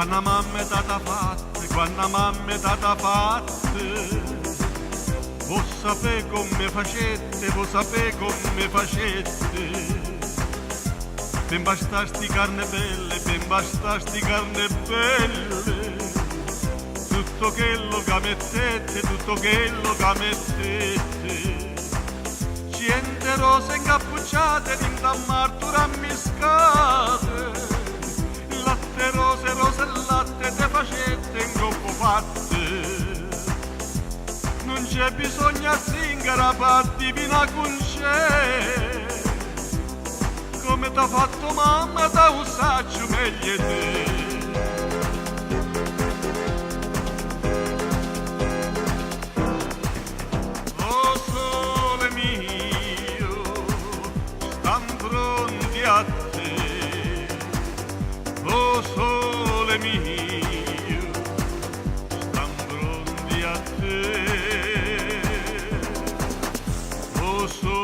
Quando mamma è stata fatta, quando mamma è stata fatta, vuoi sapere come facette, vuoi sapere come facette. Per bastasti carne belle, per bastasti carne belle, tutto quello che mettete, tutto quello che mettete. Ciente rose incappucciate, d'intammartura ammiscate, latte rose, rose e latte, te facette in gruppo fatte. Non c'è bisogno a zingara per divina con c'è, come t'ha fatto mamma, da usaccio meglio te. Oh sole mio, stan pronti a te. Oh sole mio, stan pronti a te. Oh sole